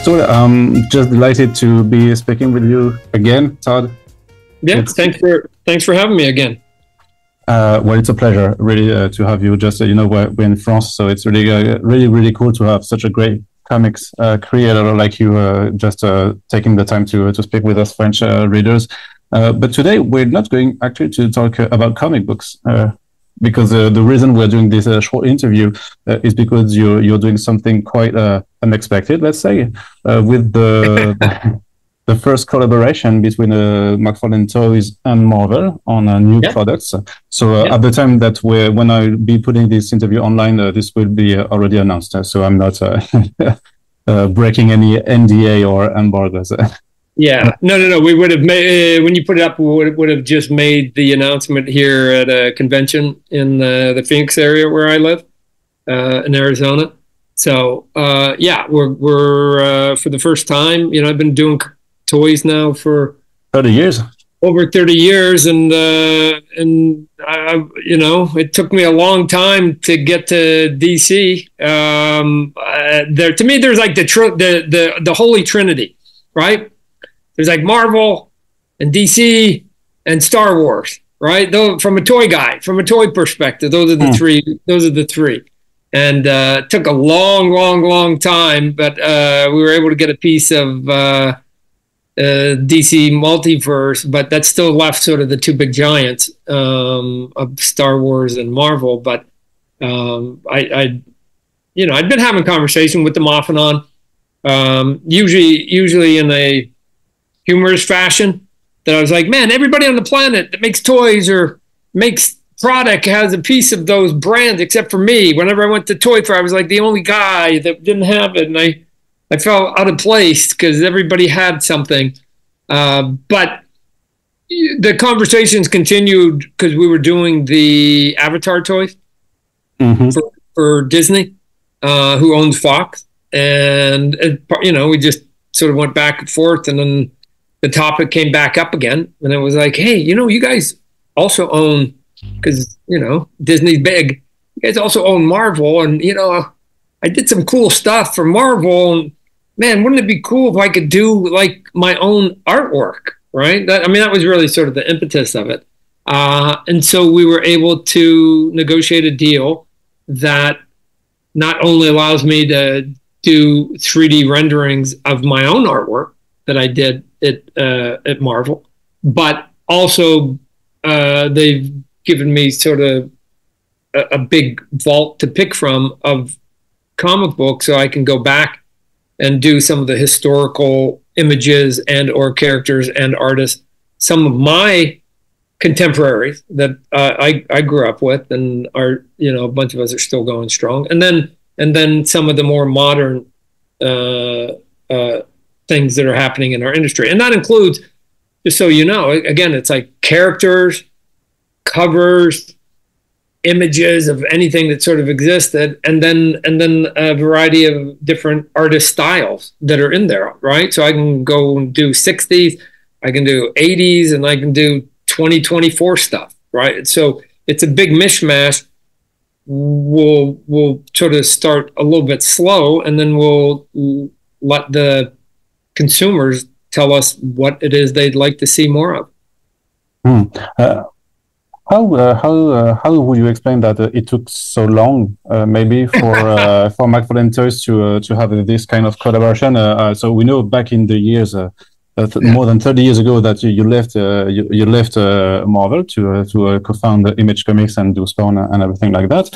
So I'm just delighted to be speaking with you again, Todd. Yeah, thanks for having me again. Well, it's a pleasure, really, to have you. Just we're in France, so it's really cool to have such a great comics creator like you, just taking the time to speak with us French readers. But today we're not going actually to talk about comic books, because the reason we're doing this short interview is because you're doing something quite unexpected, let's say, with the first collaboration between McFarlane Toys and Marvel on new products. So at the time that when I'll be putting this interview online, this will be already announced. So I'm not breaking any NDA or embargoes. Yeah, no. We would have made when you put it up. We would have just made the announcement here at a convention in the Phoenix area where I live in Arizona. So we're for the first time. I've been doing toys now for 30 years. Over 30 years, and it took me a long time to get to DC. To me, there's like the holy trinity, right? There's like Marvel and DC and Star Wars, right? Though from a toy perspective, those are the three. Those are the three, and it took a long time, but we were able to get a piece of DC multiverse, but that still left sort of the two big giants of Star Wars and Marvel. But I'd been having conversation with them off and on, usually in a humorous fashion, that I was like, man, everybody on the planet that makes toys or makes product has a piece of those brands except for me. Whenever I went to Toy Fair, I was like the only guy that didn't have it, and I felt out of place because everybody had something. But the conversations continued because we were doing the Avatar toys for Disney, who owns Fox. And, we just sort of went back and forth, and then the topic came back up again. And it was like, hey, you guys also own, because, Disney's big. You guys also own Marvel. And, I did some cool stuff for Marvel, and man, wouldn't it be cool if I could do like my own artwork, right? That was really sort of the impetus of it. And so we were able to negotiate a deal that not only allows me to do 3D renderings of my own artwork that I did at Marvel, but also they've given me sort of a big vault to pick from of comic books, so I can go back and do some of the historical images and or characters and artists, some of my contemporaries that I grew up with, and are a bunch of us are still going strong, and then some of the more modern things that are happening in our industry, and that includes, just so you know, again, it's like characters, covers, images of anything that sort of existed, and then a variety of different artist styles that are in there, right? So I can go and do 60s, I can do 80s, and I can do 2024 stuff, right? So it's a big mishmash. We'll sort of start a little bit slow, and then we'll let the consumers tell us what it is they'd like to see more of. How would you explain that it took so long, maybe for McFarlane Toys to have this kind of collaboration? So we know back in the years, more than 30 years ago, that you left Marvel to co-found Image Comics and do Spawn and everything like that.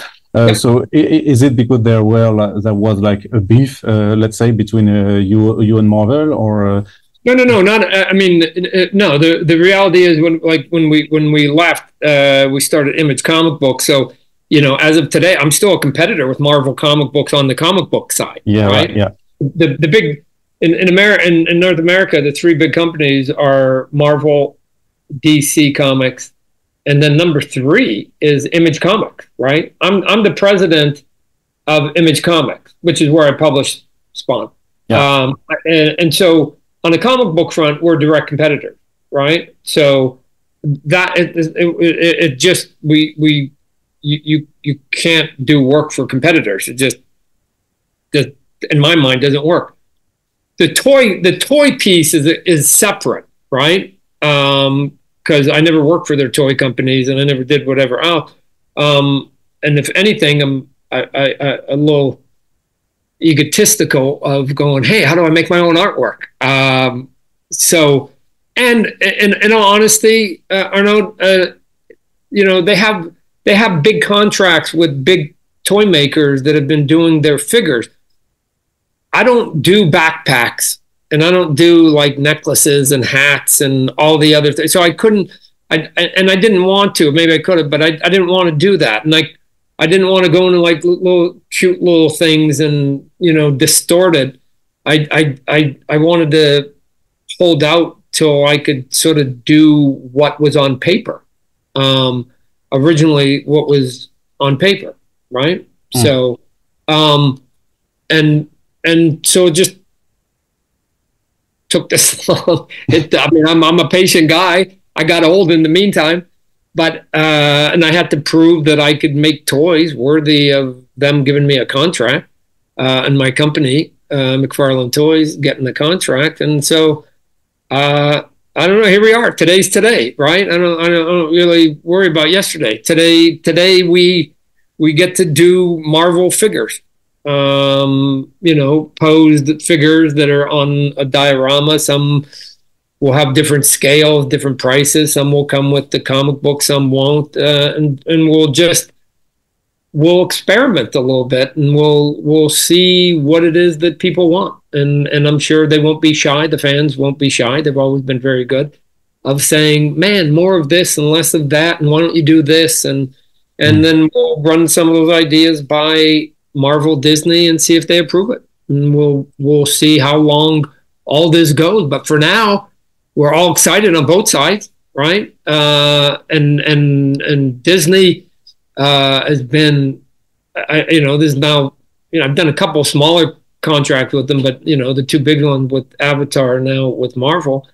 So is it because there was like a beef, let's say, between you and Marvel, or? No, not. No. The reality is when we left, we started Image Comic Books. So as of today, I'm still a competitor with Marvel Comic Books on the comic book side. Yeah, right. Yeah. The big in America, in North America, the three big companies are Marvel, DC Comics, and then number 3 is Image Comics. Right. I'm the president of Image Comics, which is where I publish Spawn. Yeah. And so, on the comic book front, we're direct competitors, right? So that it just you can't do work for competitors. It just in my mind doesn't work. the toy piece is separate, right? Because I never worked for their toy companies, and I never did whatever else. And if anything, I'm a little egotistical of going, hey, how do I make my own artwork? So, and in all honesty, Arnaud, you know, they have big contracts with big toy makers that have been doing their figures. I don't do backpacks, and I don't do like necklaces and hats and all the other things. So I couldn't, and I didn't want to. Maybe I could have, but I didn't want to do that. And I didn't want to go into like little cute little things and, you know, distort it. I wanted to hold out till I could sort of do what was on paper. Originally what was on paper, right? So, and so it just took this long. I mean, I'm a patient guy. I got old in the meantime, but and I had to prove that I could make toys worthy of them giving me a contract, and my company, McFarlane Toys, getting the contract. And so I don't know. Here we are. Today's today, right? I don't really worry about yesterday. Today we get to do Marvel figures. You know, posed figures that are on a diorama. Some will have different scales, different prices. Some will come with the comic book, some won't. And we'll experiment a little bit, and we'll see what it is that people want. And I'm sure they won't be shy. The fans won't be shy. They've always been very good of saying, man, more of this and less of that, and why don't you do this? And then we'll run some of those ideas by Marvel, Disney, and see if they approve it. And we'll see how long all this goes. But for now, we're all excited on both sides, right? And Disney has been, you know, there's now, you know, I've done a couple smaller contracts with them, but you know, the two big ones with Avatar, now with Marvel,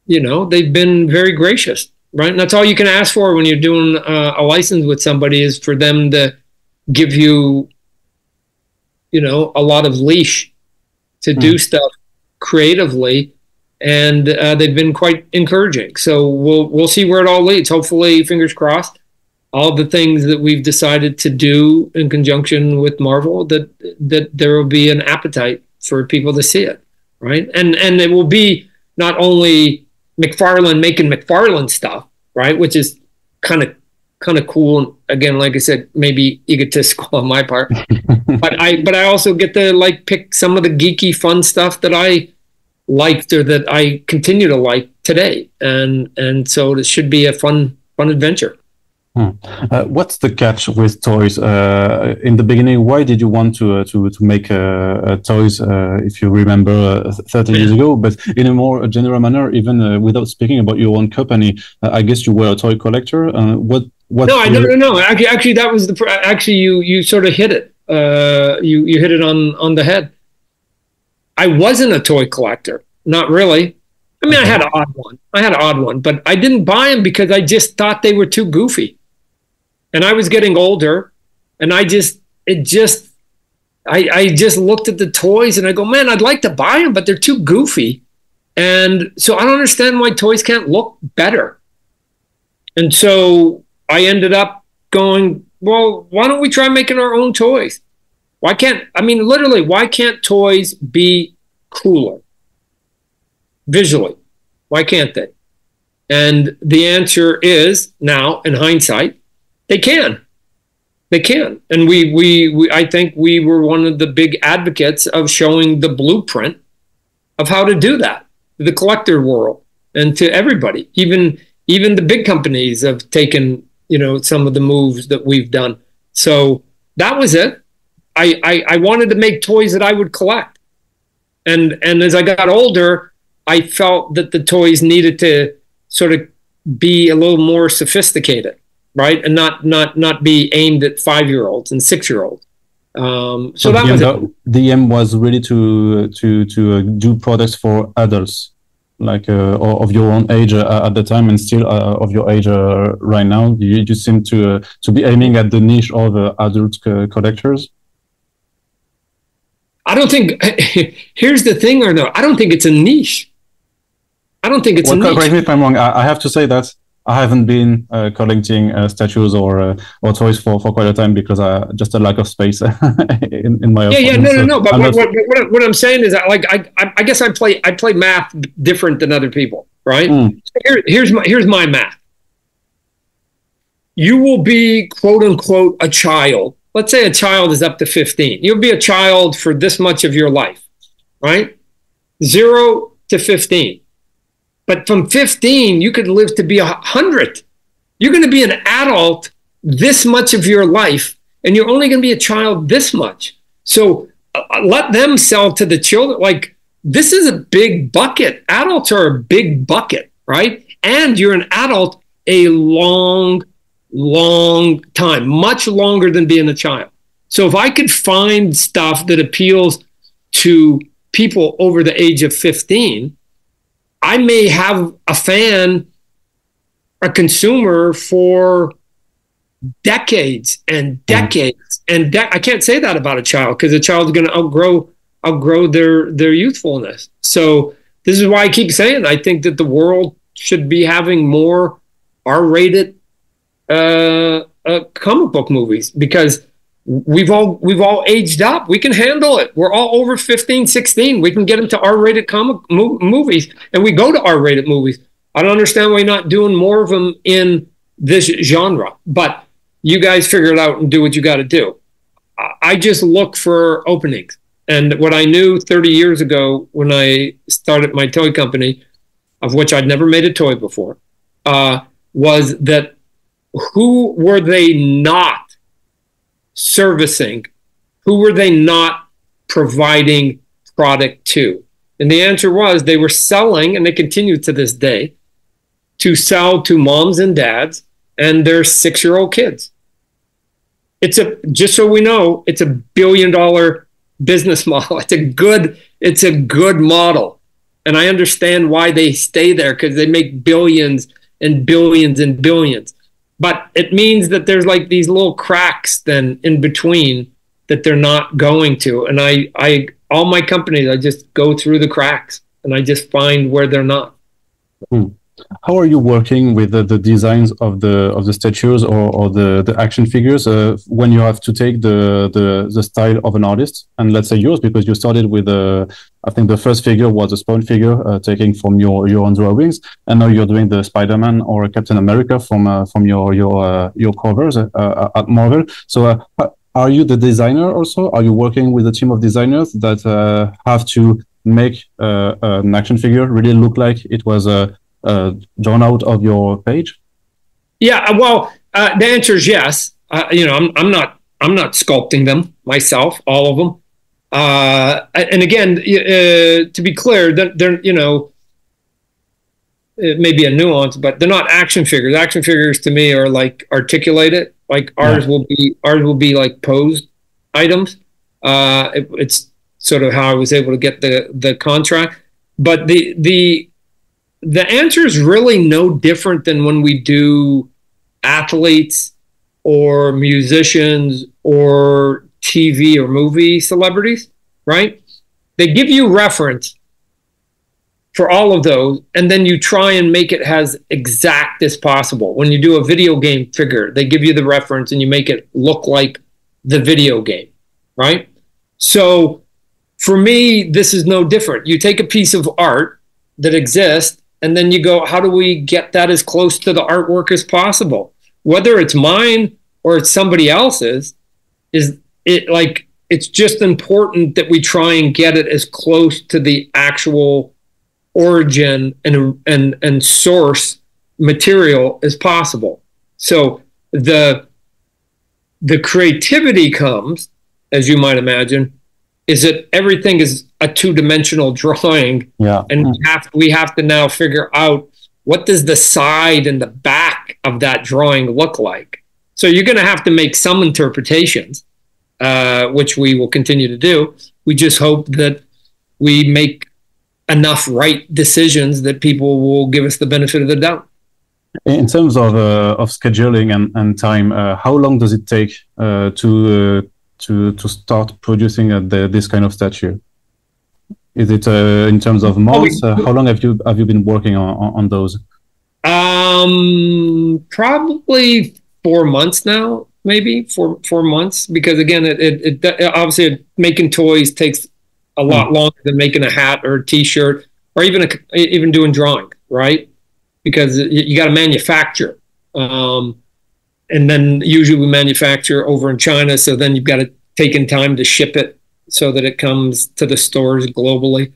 you know, they've been very gracious, right? And that's all you can ask for when you're doing a license with somebody, is for them to give you, you know, a lot of leash to do stuff creatively, and they've been quite encouraging. So we'll see where it all leads. Hopefully, fingers crossed, all the things that we've decided to do in conjunction with Marvel, that there will be an appetite for people to see it, right? And it will be not only McFarlane making McFarlane stuff, right, which is kind of cool. And again, like I said, maybe egotistical on my part, but I also get to like pick some of the geeky fun stuff that I liked, or that I continue to like today. And so it should be a fun adventure. What's the catch with toys? In the beginning, why did you want to make toys? If you remember 30 years ago, but in a more general manner, even without speaking about your own company, I guess you were a toy collector. What? No. Actually, that was actually you sort of hit it. You hit it on the head. I wasn't a toy collector, not really. I mean, I had an odd one, but I didn't buy them because I just thought they were too goofy. And I was getting older, and I just looked at the toys and I go, man, I'd like to buy them, but they're too goofy. And so I don't understand why toys can't look better. And so I ended up going, well, why don't we try making our own toys? Why can't toys be cooler visually? Why can't they? And the answer is, now in hindsight, they can. And we I think we were one of the big advocates of showing the blueprint of how to do that to the collector world and to everybody. Even the big companies have taken, you know, some of the moves that we've done. So that was it. I wanted to make toys that I would collect. And as I got older, I felt that the toys needed to sort of be a little more sophisticated, right? And not be aimed at 5-year-olds and 6-year-olds. So that was it. The aim was really to do products for adults, like of your own age at the time, and still of your age right now. You seem to be aiming at the niche of adult collectors. I don't think, here's the thing, Arnaud, I don't think it's a niche. I don't think it's a niche. Correct me if I'm wrong. I have to say that I haven't been collecting statues or toys for quite a time because just a lack of space in my apartment. No. But what I'm saying is that, like, I guess I play math different than other people, right? Here's my math. You will be, quote unquote, a child. Let's say a child is up to 15. You'll be a child for this much of your life, right? 0 to 15. But from 15, you could live to be 100. You're going to be an adult this much of your life, and you're only going to be a child this much. So let them sell to the children. Like, this is a big bucket. Adults are a big bucket, right? And you're an adult a long time, much longer than being a child. So if I could find stuff that appeals to people over the age of 15, I may have a fan, a consumer for decades and decades. And I can't say that about a child, because a child's going to outgrow their youthfulness. So this is why I keep saying I think that the world should be having more R-rated comic book movies, because we've all aged up. We can handle it. We're all over 15, 16. We can get into R-rated comic movies, and we go to R-rated movies. I don't understand why you're not doing more of them in this genre, but you guys figure it out and do what you got to do. I just look for openings. And what I knew 30 years ago when I started my toy company, of which I'd never made a toy before, was that who were they not servicing? Who were they not providing product to? And the answer was they were selling, and they continue to this day, to sell to moms and dads and their 6-year-old kids. Just so we know, it's a $1 billion business model. It's a good model. And I understand why they stay there, because they make billions and billions and billions. But it means that there's like these little cracks then in between that they're not going to. And all my companies, I just go through the cracks and I just find where they're not. How are you working with the designs of the statues or the action figures when you have to take the style of an artist, and let's say yours, because you started with I think the first figure was a Spawn figure taking from your own drawings, and now you're doing the Spider-Man or Captain America from your covers at Marvel. So are you the designer also? Are you working with a team of designers that have to make an action figure really look like it was drawn out of your page? Yeah, well, the answer is yes. I'm not sculpting them myself, all of them. And again, to be clear, they're it may be a nuance, but they're not action figures. Action figures to me are like articulated. Like ours will be like posed items. It's sort of how I was able to get the contract. But the answer is really no different than when we do athletes or musicians or TV or movie celebrities, right? They give you reference for all of those, and then you try and make it as exact as possible. When you do a video game figure, they give you the reference and you make it look like the video game, right? So for me, this is no different. You take a piece of art that exists, and then you go, how do we get that as close to the artwork as possible? Whether it's mine or it's somebody else's, it's just important that we try and get it as close to the actual origin and source material as possible. So the creativity comes, as you might imagine, is that everything is a two-dimensional drawing, and we have to now figure out what does the side and the back of that drawing look like. So you're going to have to make some interpretations, which we will continue to do. We just hope that we make enough right decisions that people will give us the benefit of the doubt. In terms of scheduling and time, how long does it take to start producing this kind of statue? Is it in terms of months? How long have you been working on those? Probably 4 months now, maybe four months. Because again, it obviously making toys takes a lot longer than making a hat or a T-shirt or even doing drawing, right? Because you got to manufacture, and then usually we manufacture over in China, so then you've got to take in time to ship it so that it comes to the stores globally.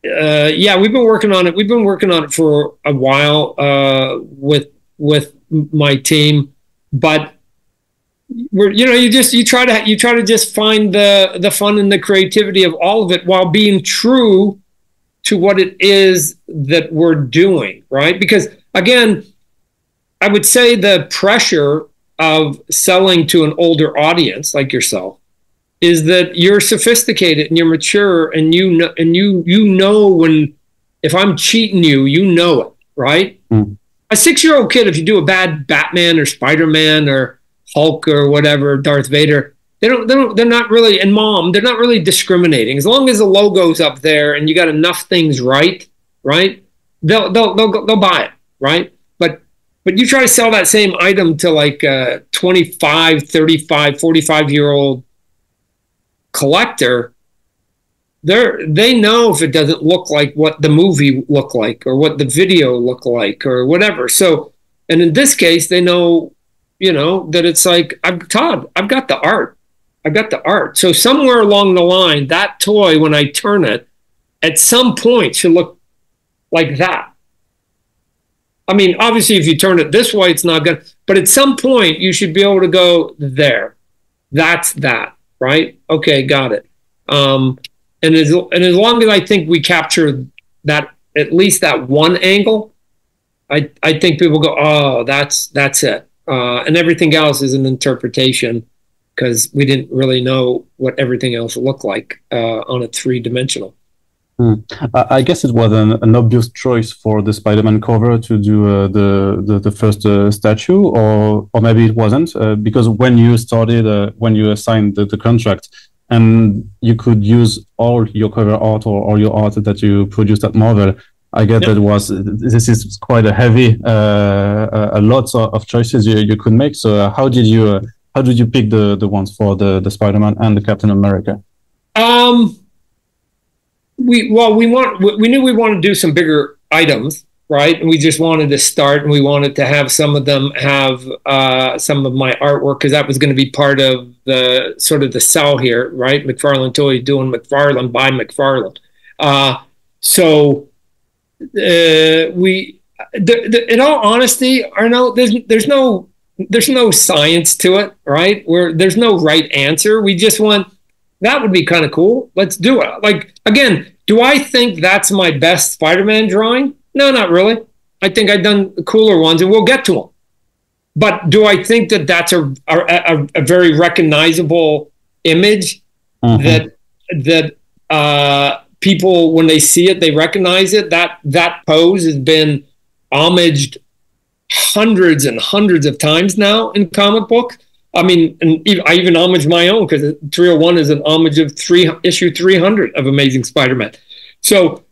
Yeah, we've been working on it. We've been working on it for a while with my team, but you try to just find the fun and the creativity of all of it while being true to what it is that we're doing, right? Because again, I would say the pressure of selling to an older audience like yourself is that you're sophisticated and you're mature, and you know when, if I'm cheating you know it, right? A 6-year-old kid, if you do a bad Batman or Spider-Man or Hulk or whatever, Darth Vader, they're not really, and Mom, they're not really discriminating. As long as the logo's up there and you got enough things right, they'll buy it, right? But you try to sell that same item to like a 25, 35, 45-year-old collector, they know if it doesn't look like what the movie looked like or what the video looked like or whatever. So, and in this case, they know, that it's like, Todd, I've got the art. I've got the art. So somewhere along the line, that toy, when I turn it, at some point should look like that. I mean, obviously, if you turn it this way, it's not good. But at some point, you should be able to go there. That's that, right? Okay, got it. And as long as I think we capture that, at least that one angle, I think people go, oh, that's it. And everything else is an interpretation, because we didn't really know what everything else looked like on a 3-dimensional. I guess it was an obvious choice for the Spider-Man cover to do the first statue, or maybe it wasn't, because when you started, when you signed the contract, and you could use all your cover art or all your art that you produced at Marvel, I get this is quite a heavy, a lot of choices you could make. So how did you pick the ones for the Spider-Man and the Captain America? We knew we wanted to do some bigger items, right? And we just wanted to start, and we wanted to have some of them have some of my artwork, because that was going to be part of the sort of the sell here, right? McFarlane Toys doing McFarlane by McFarlane. In all honesty, Arno, there's no science to it, right? There's no right answer. We just want, that would be kind of cool. Let's do it. Like, again, do I think that's my best Spider-Man drawing? No, not really. I think I've done cooler ones, and we'll get to them. But do I think that that's a very recognizable image that people, when they see it, they recognize it? That pose has been homaged hundreds and hundreds of times now in comic books. I mean, and I even homage my own, because 301 is an homage of issue 300 of Amazing Spider-Man. So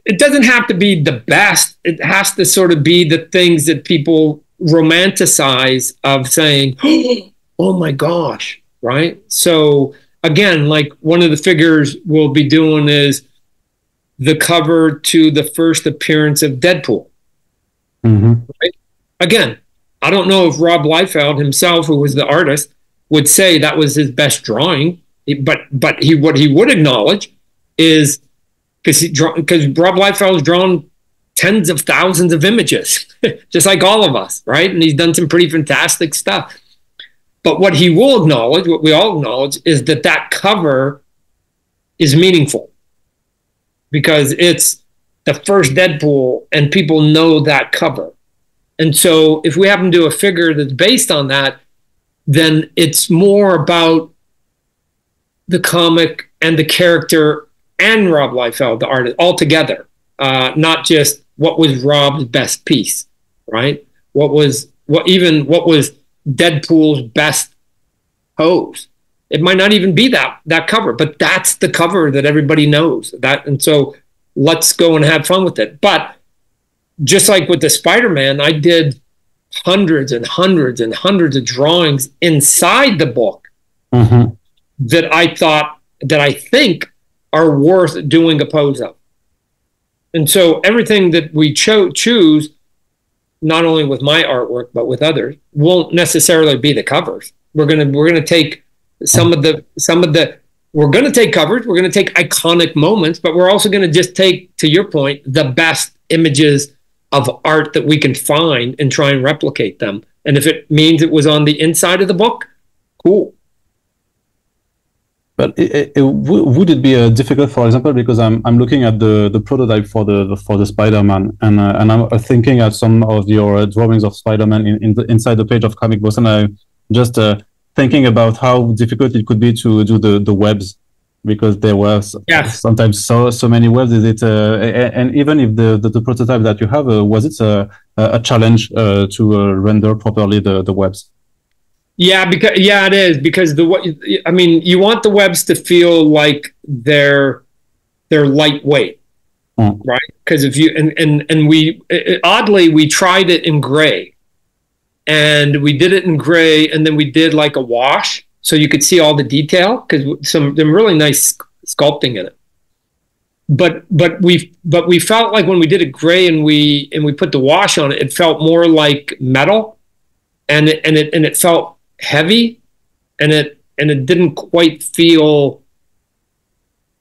it doesn't have to be the best. It has to sort of be the things that people romanticize of saying, oh my gosh, right? So again, like one of the figures we'll be doing is the cover to the first appearance of Deadpool. Right? Again, I don't know if Rob Liefeld himself, who was the artist, would say that was his best drawing, but what he would acknowledge is, because Rob Liefeld has drawn tens of thousands of images, just like all of us, right? And he's done some pretty fantastic stuff. But what he will acknowledge, what we all acknowledge, is that cover is meaningful, because it's the first Deadpool and people know that cover. And so if we happen to do a figure that's based on that, then it's more about the comic and the character and Rob Liefeld, the artist, all together, not just what was Rob's best piece, right? What was what was Deadpool's best pose. It might not even be that cover, but that's the cover that everybody knows. And so let's go and have fun with it. But just like with the Spider-Man, I did hundreds and hundreds and hundreds of drawings inside the book that I think are worth doing a pose of. And so everything that we choose, not only with my artwork but with others, won't necessarily be the covers. We're gonna take we're gonna take covers. We're gonna take iconic moments, but we're also gonna just take, to your point, the best images of art that we can find and try and replicate them. And if it means it was on the inside of the book, cool. But would it be difficult, for example, because I'm looking at the prototype for the Spider-Man, and I'm thinking at some of your drawings of Spider-Man inside the page of comic books, and I just thinking about how difficult it could be to do the webs, because there were sometimes so many webs. Is it and even if the prototype that you have, was it a challenge to render properly the webs? Yeah, it is, because you want the webs to feel like they're lightweight, right? Because if you and we oddly we tried it in gray, and we did it in gray, and then we did like a wash, so you could see all the detail, because some really nice sculpting in it. But we felt like when we did it gray and we put the wash on it, it felt more like metal, and it felt heavy, and it didn't quite feel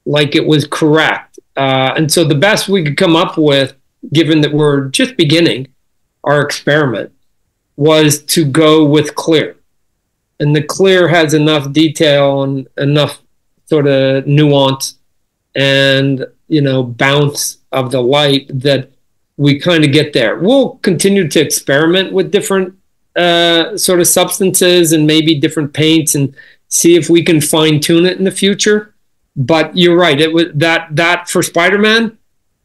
like it was correct. And so the best we could come up with, given that we're just beginning our experiment, was to go with clear. And the clear has enough detail and enough sort of nuance and, bounce of the light that we kind of get there. We'll continue to experiment with different sort of substances and maybe different paints and see if we can fine tune it in the future. But you're right. It was that for Spider-Man,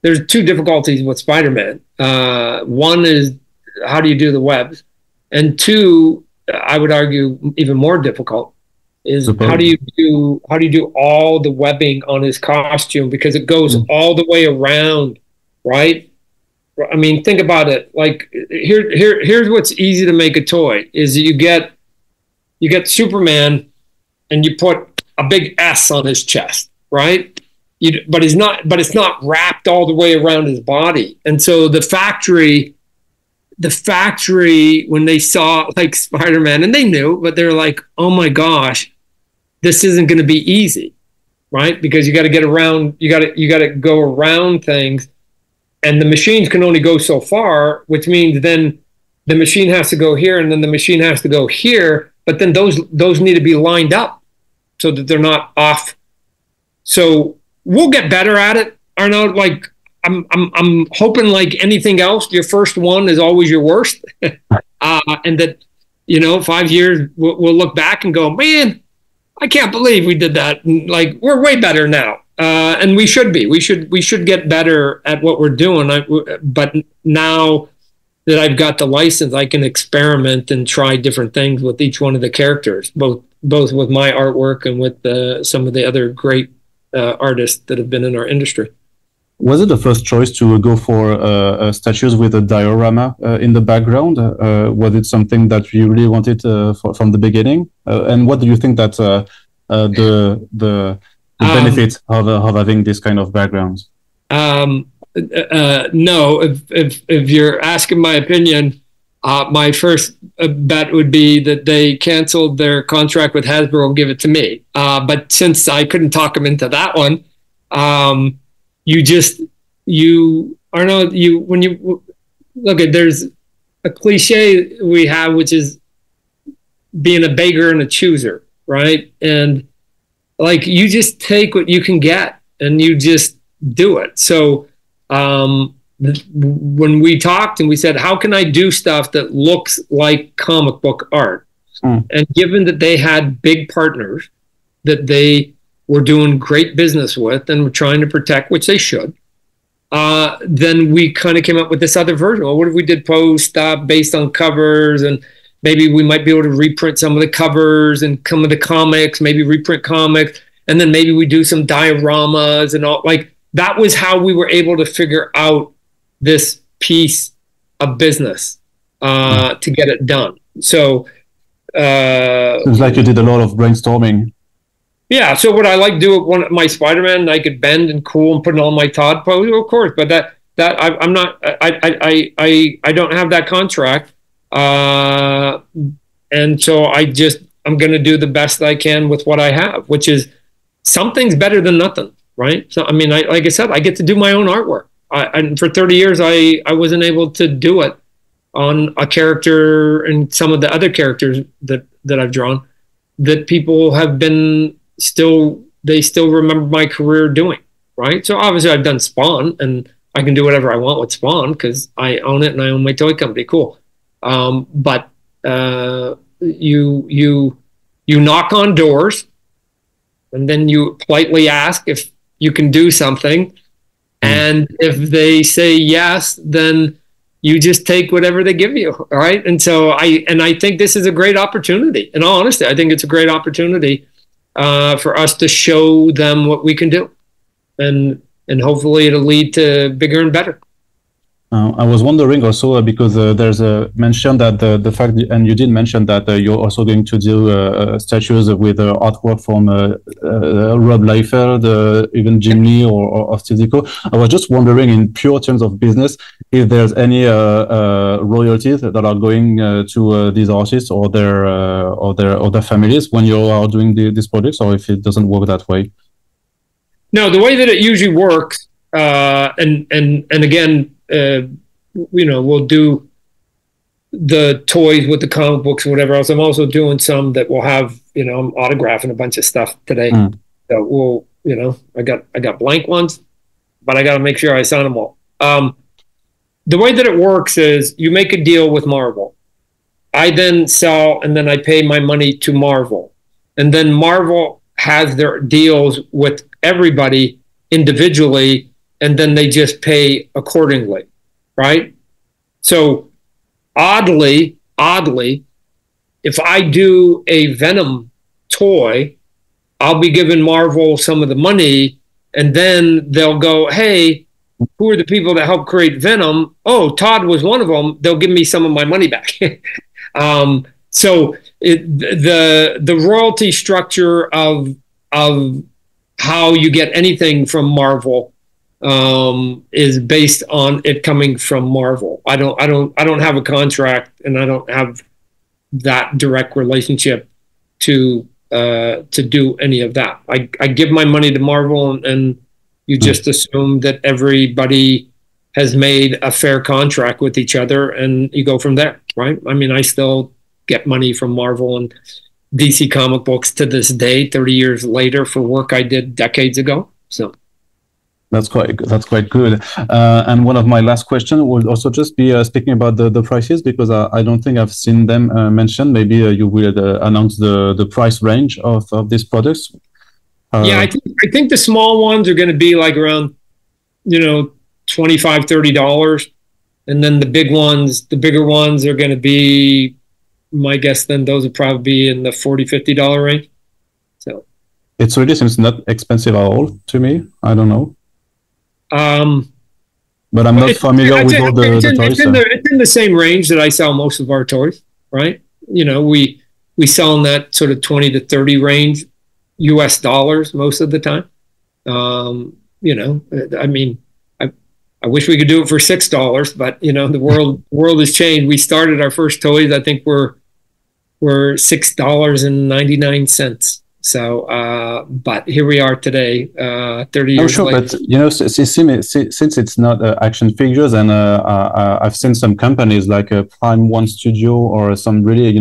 there's two difficulties with Spider-Man. One is, how do you do the webs? And two, I would argue even more difficult, is how do you do all the webbing on his costume, because it goes all the way around, right? I mean, think about it. Like here's what's easy to make a toy is you get Superman and you put a big S on his chest, right? But it's not wrapped all the way around his body. And so the factory, when they saw like Spider-Man, and they knew, but they're like, oh my gosh, this isn't going to be easy, right? Because you got to get around, you got to go around things. And the machines can only go so far, which means then the machine has to go here, and then the machine has to go here. But then those need to be lined up so that they're not off. So we'll get better at it, Arnaud. Like I'm hoping, like anything else, your first one is always your worst, and that 5 years we'll look back and go, man, I can't believe we did that. And, like, we're way better now. And we should be. We should get better at what we're doing. But now that I've got the license, I can experiment and try different things with each one of the characters, both with my artwork and with some of the other great artists that have been in our industry. Was it the first choice to go for statues with a diorama in the background? Was it something that you really wanted from the beginning? And what do you think that the benefit of having this kind of backgrounds? No, if you're asking my opinion, my first bet would be that they canceled their contract with Hasbro and give it to me. But since I couldn't talk them into that one, when you look at, there's a cliche we have, which is being a beggar and a chooser, right? And like, you just take what you can get and you just do it. So when we talked and we said, how can I do stuff that looks like comic book art? And given that they had big partners that they were doing great business with and were trying to protect, which they should, then we kind of came up with this other version. Well, what if we did post based on covers, and maybe we might be able to reprint some of the covers and some of the comics, maybe reprint comics, and then maybe we do some dioramas and all. Like, that was how we were able to figure out this piece of business to get it done. So seems like you did a lot of brainstorming. Yeah. So what I like to do with one of my Spider-Man, I could bend and cool and put it on my Todd pose, of course. But I'm not. I don't have that contract, and so I'm going to do the best I can with what I have, which is something's better than nothing, right? So I mean, like I said, I get to do my own artwork. And for 30 years, I wasn't able to do it on a character and some of the other characters that I've drawn that people have been still remember my career doing, right? So obviously I've done Spawn, and I can do whatever I want with Spawn because I own it and I own my toy company. Cool. But you knock on doors, and then you politely ask if you can do something. And if they say yes, then you just take whatever they give you. All right. And so I think this is a great opportunity. In all honesty, I think it's a great opportunity for us to show them what we can do. And hopefully it'll lead to bigger and better. I was wondering also because there's a mention that the fact, and you did mention that you're also going to do statues with artwork from Rob Liefeld, even Jim Lee or Steve Ditko. I was just wondering, in pure terms of business, if there's any royalties that are going to these artists or their families when you are doing these projects, or if it doesn't work that way. No, the way that it usually works, and again. We'll do the toys with the comic books or whatever else. I'm also doing some that will have, I'm autographing a bunch of stuff today. So I got blank ones, but I got to make sure I sign them all. The way that it works is you make a deal with Marvel. I then sell, and then I pay my money to Marvel. And then Marvel has their deals with everybody individually, and then they just pay accordingly, right? So oddly, if I do a Venom toy, I'll be giving Marvel some of the money, and then they'll go, hey, who are the people that helped create Venom? Oh, Todd was one of them. They'll give me some of my money back. So the royalty structure of how you get anything from Marvel is based on it coming from Marvel. I don't have a contract, and I don't have that direct relationship to do any of that. I give my money to Marvel, and you just assume that everybody has made a fair contract with each other, and you go from there, right? I mean, I still get money from Marvel and DC comic books to this day, 30 years later, for work I did decades ago. So. That's quite good. And one of my last questions will also just be speaking about the prices, because I don't think I've seen them mentioned. Maybe you will announce the price range of these products. Yeah, I think the small ones are going to be like around, $25, $30, and then the bigger ones are going to be, my guess, then those would probably be in the $40, $50 range. So it really seems not expensive at all to me. I don't know. But I'm not familiar with all the toys. It's in the same range that I sell most of our toys, right? We sell in that sort of 20 to 30 range, US dollars most of the time. I mean, I wish we could do it for $6, but the world has changed. We started our first toys, I think were $6.99. So, but here we are today, 30 years later. But since it's not action figures, and I've seen some companies like Prime One Studio or some really,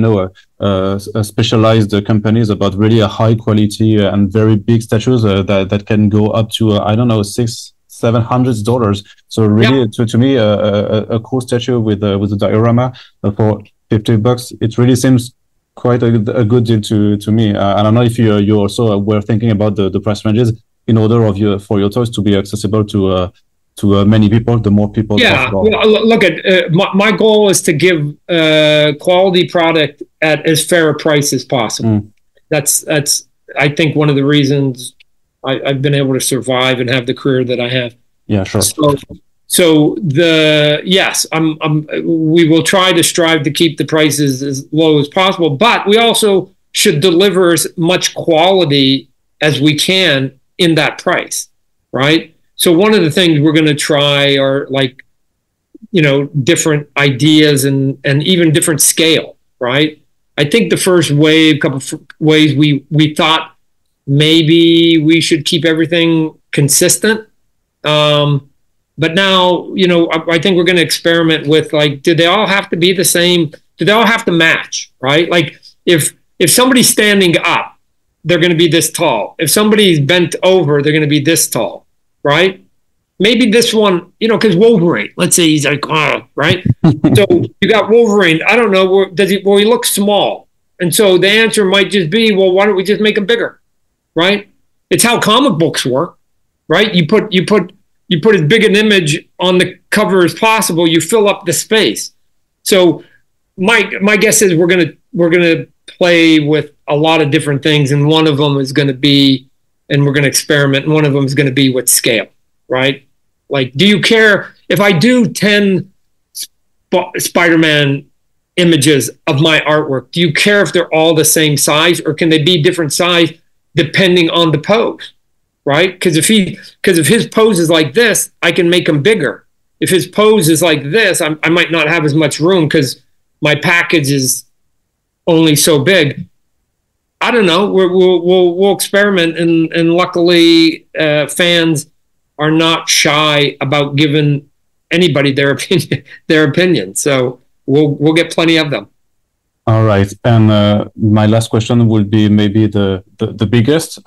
specialized companies about really a high quality and very big statues that can go up to $600-$700. So really, to me, a cool statue with a diorama for $50, it really seems quite a good deal to me. I don't know if you also were thinking about the price ranges in order for your toys to be accessible to to many people, the more people possible. Well, look at my goal is to give quality product at as fair a price as possible. That's I think one of the reasons I've been able to survive and have the career that I have. Yeah, sure. So we will try to strive to keep the prices as low as possible, but we also should deliver as much quality as we can in that price, right? So one of the things we're going to try are like, different ideas and even different scale, right? I think the first wave, couple of ways we thought maybe we should keep everything consistent. But now, I think we're going to experiment with like, do they all have to be the same? Do they all have to match, right? Like if somebody's standing up, they're going to be this tall. If somebody's bent over, they're going to be this tall, right? Maybe this one, because Wolverine, let's say he's like, right? So you got Wolverine. I don't know, he looks small. And so the answer might just be, well, why don't we just make him bigger, right? It's how comic books work, right? You put as big an image on the cover as possible. You fill up the space. So my guess is we're gonna play with a lot of different things, and one of them is going to be, and we're going to experiment. And one of them is going to be with scale, right? Like, do you care if I do 10 Spider-Man images of my artwork? Do you care if they're all the same size, or can they be different size depending on the pose? Right? Because if his pose is like this, I can make him bigger. If his pose is like this, I might not have as much room because my package is only so big. I don't know. We'll experiment, and luckily, fans are not shy about giving anybody their opinion. So we'll get plenty of them. All right, and my last question will be maybe the biggest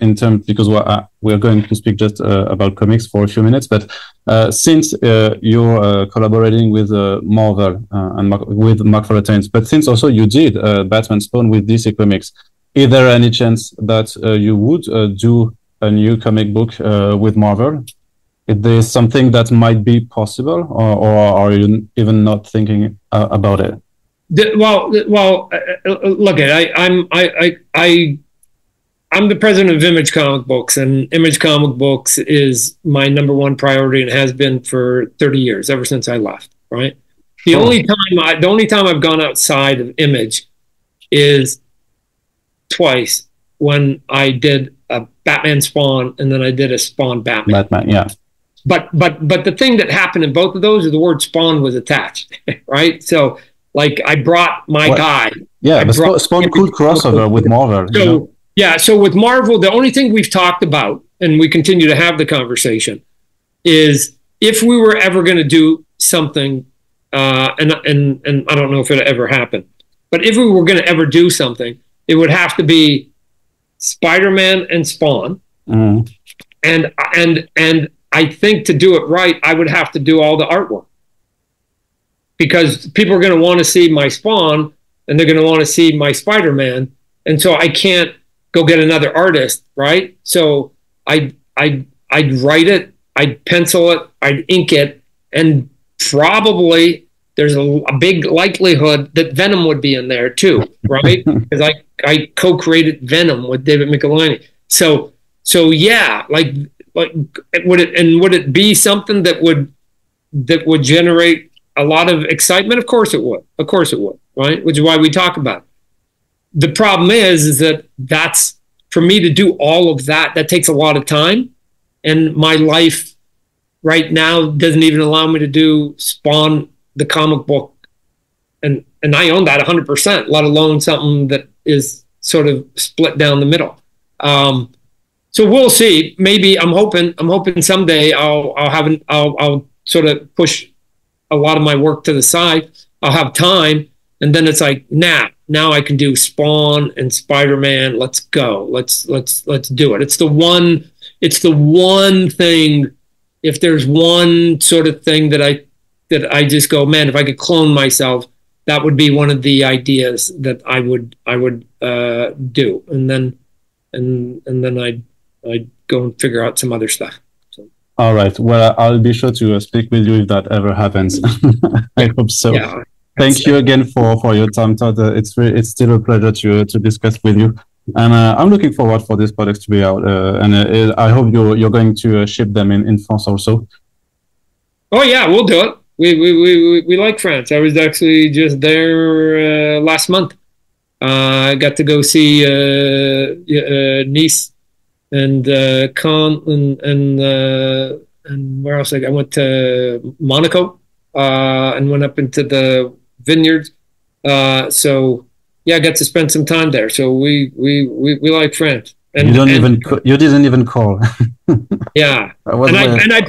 in terms, because we're going to speak just about comics for a few minutes. But since you're collaborating with Marvel and with McFarlane Toys, but since also you did Batman Spawn with DC Comics, is there any chance that you would do a new comic book with Marvel? Is there something that might be possible, or are you even not thinking about it? Well, look I'm the president of Image Comic Books, and Image Comic Books is my number one priority and has been for 30 years, ever since I left. Right. The only time I've gone outside of Image is twice, when I did a Batman Spawn and then I did a Spawn Batman. Yeah. But the thing that happened in both of those is the word Spawn was attached, right? So. Like I brought my guy. Yeah, but Spawn could crossover with Marvel. So so with Marvel, the only thing we've talked about, and we continue to have the conversation, is if we were ever going to do something, and I don't know if it'll ever happen, but if we were going to ever do something, it would have to be Spider-Man and Spawn, and I think to do it right, I would have to do all the artwork. Because people are going to want to see my Spawn, and they're going to want to see my Spider-Man, and so I can't go get another artist, right? So I'd write it, I'd pencil it, I'd ink it, and probably there's a big likelihood that Venom would be in there too, right? Because I co-created Venom with David Michelinie. So yeah, like would it be something that would generate a lot of excitement? Of course it would. Of course it would, right? Which is why we talk about it. The problem is that that's, for me to do all of that takes a lot of time. And my life right now doesn't even allow me to do Spawn, the comic book. And I own that 100%, let alone something that is sort of split down the middle. So we'll see. Maybe I'm hoping someday I'll sort of push a lot of my work to the side. I'll have time, and then it's like, now I can do Spawn and Spider-Man. Let's go. Let's do it. It's the one thing. If there's one sort of thing that I just go, man, if I could clone myself, that would be one of the ideas that I would do, and then I'd go and figure out some other stuff. All right. Well, I'll be sure to speak with you if that ever happens. I hope so. Yeah, thank you again for your time, Todd. It's still a pleasure to discuss with you, and I'm looking forward for this product to be out. And I hope you're going to ship them in France also. Oh yeah, we'll do it. We like France. I was actually just there last month. I got to go see Nice and Caen and where else? I went to Monaco and went up into the vineyards. So yeah, I got to spend some time there. So we like France. And you didn't even call. Yeah, and I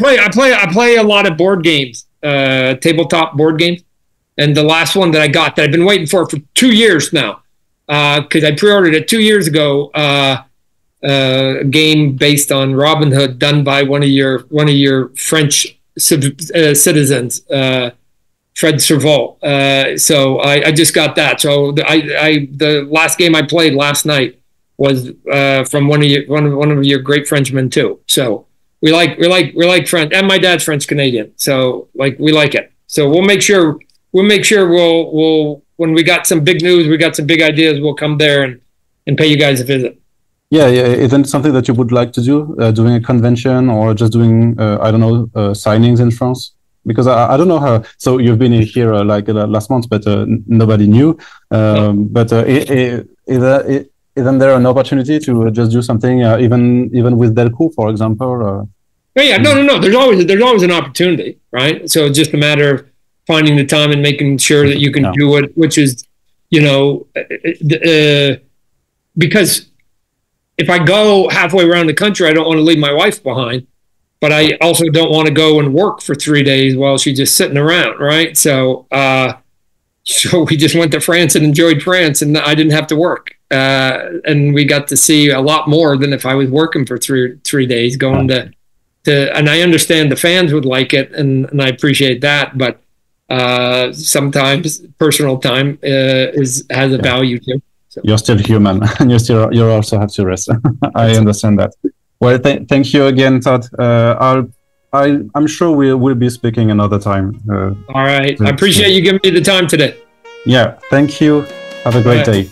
play a lot of board games, tabletop board games. And the last one that I got that I've been waiting for 2 years now, because I pre-ordered it 2 years ago. A game based on Robin Hood, done by one of your French citizens, Fred Serval. So I just got that. So the last game I played last night was from one of your great Frenchmen too. So we like French, and my dad's French Canadian. So like we like it. So we'll make sure we'll when we got some big news, we got some big ideas, we'll come there and pay you guys a visit. Yeah. Isn't it something that you would like to do, doing a convention or just doing, I don't know, signings in France? Because I don't know how. So you've been here last month, but nobody knew. But isn't there an opportunity to just do something, even with Delcourt, for example? Yeah. No. There's always an opportunity, right? So it's just a matter of finding the time and making sure that you can do it, which is, because if I go halfway around the country, I don't want to leave my wife behind, but I also don't want to go and work for 3 days while she's just sitting around, right? So, so we just went to France and enjoyed France, and I didn't have to work, and we got to see a lot more than if I was working for three days. Going to, and I understand the fans would like it, and I appreciate that, but sometimes personal time has a value too. So. You're still human, and you also have to rest. I understand that. Well, thank you again, Todd. I'm sure we will be speaking another time. All right. I appreciate you giving me the time today. Yeah. Thank you. Have a great day.